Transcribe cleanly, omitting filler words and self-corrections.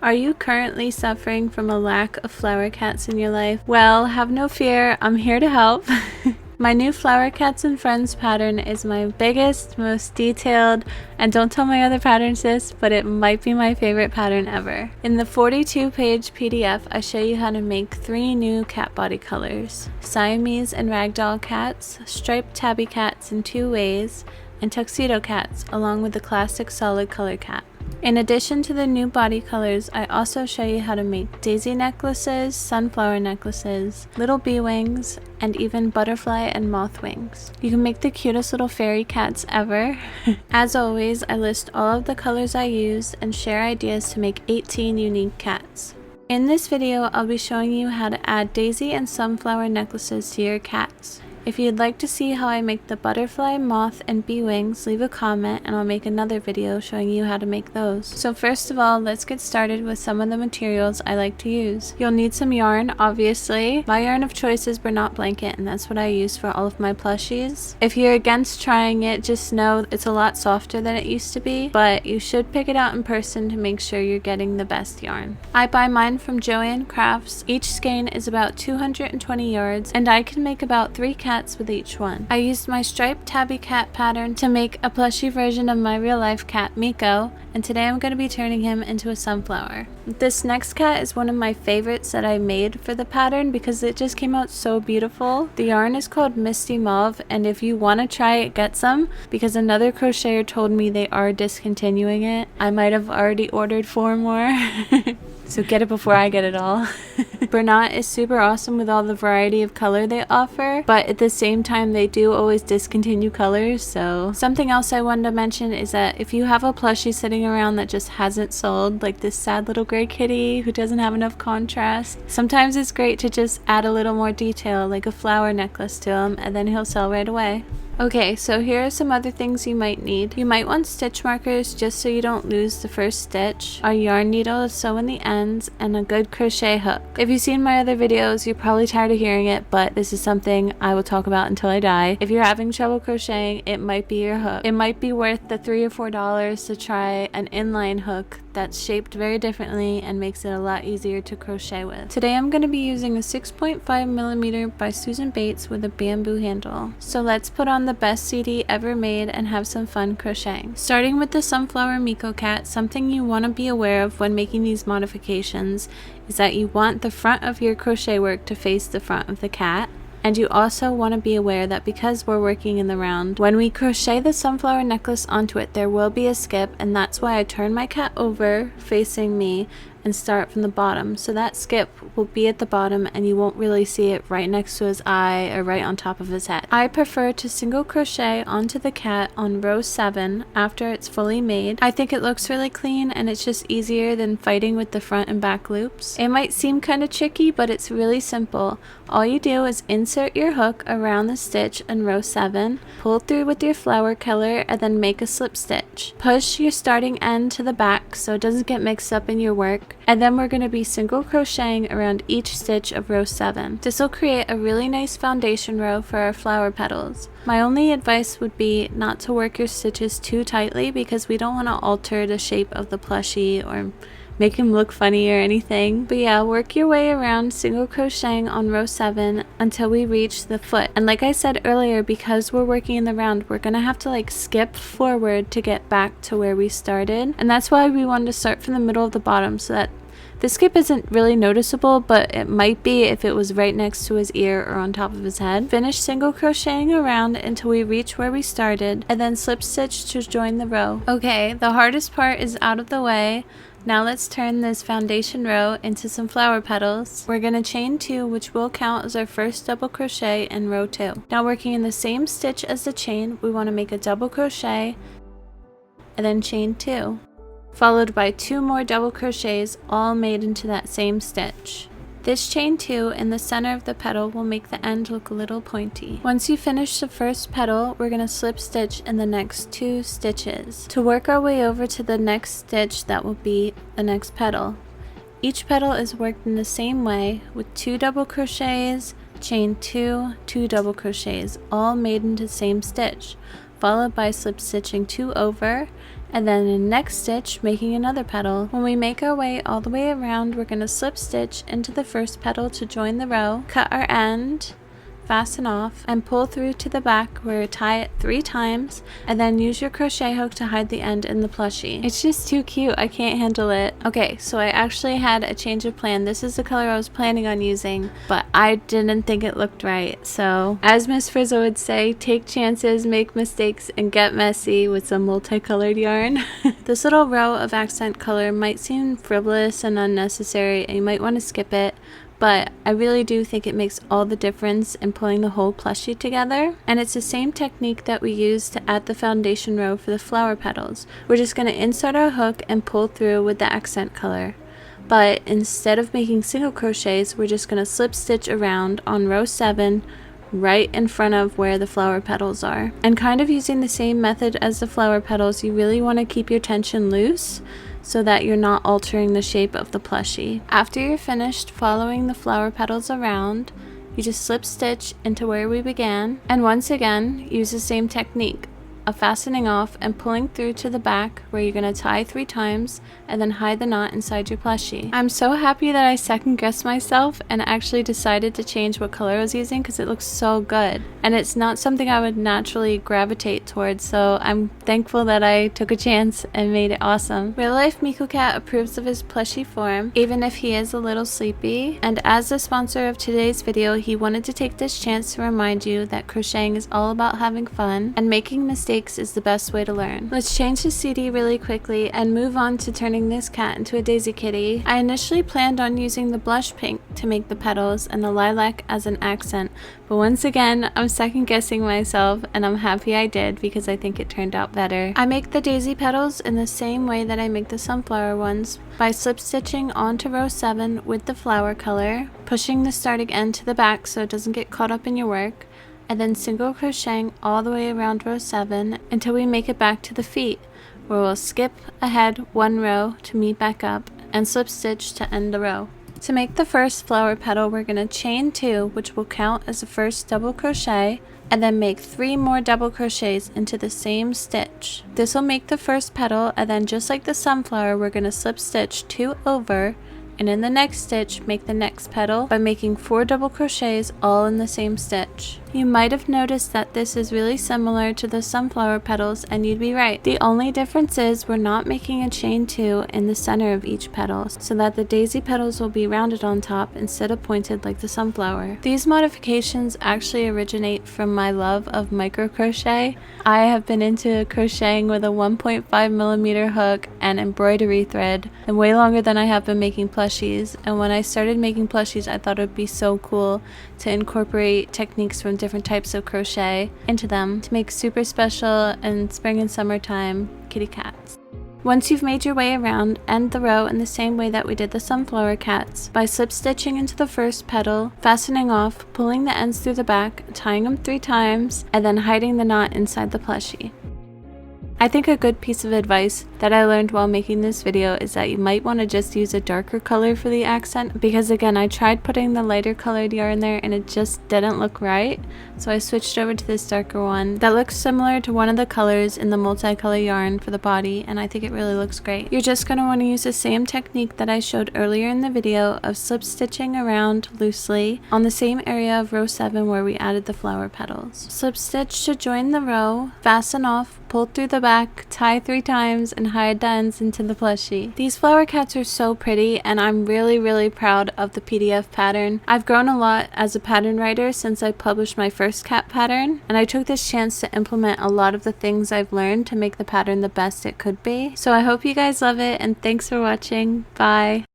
Are you currently suffering from a lack of flower cats in your life? Well, have no fear, I'm here to help. My new Flower Cats and Friends pattern is my biggest, most detailed, and don't tell my other patterns this, but it might be my favorite pattern ever. In the 42-page PDF, I show you how to make 3 new cat body colors: Siamese and Ragdoll cats, striped tabby cats in 2 ways, and tuxedo cats, along with the classic solid color cat. In addition to the new body colors, I also show you how to make daisy necklaces, sunflower necklaces, little bee wings, and even butterfly and moth wings. You can make the cutest little fairy cats ever. As always, I list all of the colors I use and share ideas to make 18 unique cats. In this video, I'll be showing you how to add daisy and sunflower necklaces to your cats. If you'd like to see how I make the butterfly, moth, and bee wings, leave a comment and I'll make another video showing you how to make those. So first of all, let's get started with some of the materials I like to use. You'll need some yarn, obviously. My yarn of choice is Bernat blanket, and that's what I use for all of my plushies. If you're against trying it, just know it's a lot softer than it used to be, but you should pick it out in person to make sure you're getting the best yarn. I buy mine from Joann crafts. Each skein is about 220 yards, and I can make about 3 cats with each one. I used my striped tabby cat pattern to make a plushie version of my real life cat Miko, and today I'm going to be turning him into a sunflower. This next cat is one of my favorites that I made for the pattern because it just came out so beautiful. The yarn is called Misty Mauve, and if you want to try it, get some, because another crocheter told me they are discontinuing it. I might have already ordered 4 more. So get it before I get it all. Bernat is super awesome with all the variety of color they offer, but at the same time they do always discontinue colors. So something else I wanted to mention is that if you have a plushie sitting around that just hasn't sold, like this sad little gray kitty who doesn't have enough contrast, sometimes it's great to just add a little more detail, like a flower necklace to him, and then he'll sell right away. Okay, so here are some other things you might need. You might want stitch markers just so you don't lose the first stitch, a yarn needle to sew in the ends, and a good crochet hook. If you've seen my other videos, you're probably tired of hearing it, but this is something I will talk about until I die. If you're having trouble crocheting, it might be your hook. It might be worth the $3 or $4 to try an inline hook that's shaped very differently and makes it a lot easier to crochet with. Today I'm going to be using a 6.5mm by Susan Bates with a bamboo handle. So let's put on the best CD ever made and have some fun crocheting. Starting with the Sunflower Miko cat, something you want to be aware of when making these modifications is that you want the front of your crochet work to face the front of the cat. And you also want to be aware that because we're working in the round, when we crochet the sunflower necklace onto it, there will be a skip, and that's why I turn my cat over facing me and start from the bottom. So that skip will be at the bottom and you won't really see it right next to his eye or right on top of his head. I prefer to single crochet onto the cat on row 7 after it's fully made. I think it looks really clean and it's just easier than fighting with the front and back loops. It might seem kind of tricky, but it's really simple. All you do is insert your hook around the stitch in row 7, pull through with your flower color, and then make a slip stitch. Push your starting end to the back so it doesn't get mixed up in your work. And then we're going to be single crocheting around each stitch of row 7. This will create a really nice foundation row for our flower petals. My only advice would be not to work your stitches too tightly because we don't want to alter the shape of the plushie or make him look funny or anything. But yeah, work your way around single crocheting on row 7 until we reach the foot. And like I said earlier, because we're working in the round, we're gonna have to skip forward to get back to where we started. And that's why we wanted to start from the middle of the bottom so that the skip isn't really noticeable, but it might be if it was right next to his ear or on top of his head. Finish single crocheting around until we reach where we started, and then slip stitch to join the row. Okay, the hardest part is out of the way. Now let's turn this foundation row into some flower petals. We're going to chain 2, which will count as our first double crochet in row 2. Now working in the same stitch as the chain, we want to make a double crochet and then chain 2, followed by 2 more double crochets all made into that same stitch. This chain 2 in the center of the petal will make the end look a little pointy. Once you finish the first petal, we're going to slip stitch in the next 2 stitches to work our way over to the next stitch that will be the next petal. Each petal is worked in the same way with 2 double crochets, chain 2, 2 double crochets, all made into the same stitch, followed by slip stitching 2 over, and then in the next stitch making another petal. When we make our way all the way around, we're going to slip stitch into the first petal to join the row, cut our end, fasten off, and pull through to the back where you tie it 3 times, and then use your crochet hook to hide the end in the plushie. It's just too cute, I can't handle it. Okay, so I actually had a change of plan. This is the color I was planning on using, but I didn't think it looked right. So as Miss Frizzle would say, take chances, make mistakes, and get messy with some multicolored yarn. This little row of accent color might seem frivolous and unnecessary, and you might want to skip it, but I really do think it makes all the difference in pulling the whole plushie together. And it's the same technique that we use to add the foundation row for the flower petals. We're just going to insert our hook and pull through with the accent color. But instead of making single crochets, we're just going to slip stitch around on row 7 right in front of where the flower petals are. And kind of using the same method as the flower petals, you really want to keep your tension loose so that you're not altering the shape of the plushie. After you're finished following the flower petals around, you just slip stitch into where we began, and once again use the same technique of fastening off and pulling through to the back where you're going to tie 3 times and then hide the knot inside your plushie. I'm so happy that I second guessed myself and actually decided to change what color I was using because it looks so good, and it's not something I would naturally gravitate towards, so I'm thankful that I took a chance and made it awesome. Real Life Miku Cat approves of his plushie form even if he is a little sleepy, and as the sponsor of today's video, he wanted to take this chance to remind you that crocheting is all about having fun, and making mistakes is the best way to learn. Let's change the CD really quickly and move on to turning this cat into a daisy kitty. I initially planned on using the blush pink to make the petals and the lilac as an accent, but once again I'm second guessing myself, and I'm happy I did because I think it turned out better. I make the daisy petals in the same way that I make the sunflower ones, by slip stitching onto row 7 with the flower color, pushing the starting end to the back so it doesn't get caught up in your work, and then single crocheting all the way around row 7 until we make it back to the feet, where we'll skip ahead 1 row to meet back up and slip stitch to end the row. To make the first flower petal, we're going to chain 2, which will count as the first double crochet, and then make 3 more double crochets into the same stitch. This will make the first petal, and then just like the sunflower, we're going to slip stitch 2 over, and in the next stitch make the next petal by making 4 double crochets all in the same stitch. You might have noticed that this is really similar to the sunflower petals, and you'd be right. The only difference is we're not making a chain 2 in the center of each petal, so that the daisy petals will be rounded on top instead of pointed like the sunflower. These modifications actually originate from my love of micro crochet. I have been into crocheting with a 1.5mm hook and embroidery thread, and way longer than I have been making plushies. And when I started making plushies, I thought it would be so cool to incorporate techniques from different types of crochet into them to make super special and spring and summertime kitty cats. Once you've made your way around, end the row in the same way that we did the sunflower cats, by slip stitching into the first petal, fastening off, pulling the ends through the back, tying them 3 times, and then hiding the knot inside the plushie. I think a good piece of advice that I learned while making this video is that you might want to just use a darker color for the accent, because again, I tried putting the lighter colored yarn there and it just didn't look right, so I switched over to this darker one that looks similar to one of the colors in the multicolor yarn for the body, and I think it really looks great. You're just going to want to use the same technique that I showed earlier in the video of slip stitching around loosely on the same area of row 7 where we added the flower petals. Slip stitch to join the row, fasten off, pull through the back, tie 3 times, and hide the ends into the plushie. These flower cats are so pretty, and I'm really proud of the PDF pattern. I've grown a lot as a pattern writer since I published my first cat pattern, and I took this chance to implement a lot of the things I've learned to make the pattern the best it could be. So I hope you guys love it, and thanks for watching. Bye!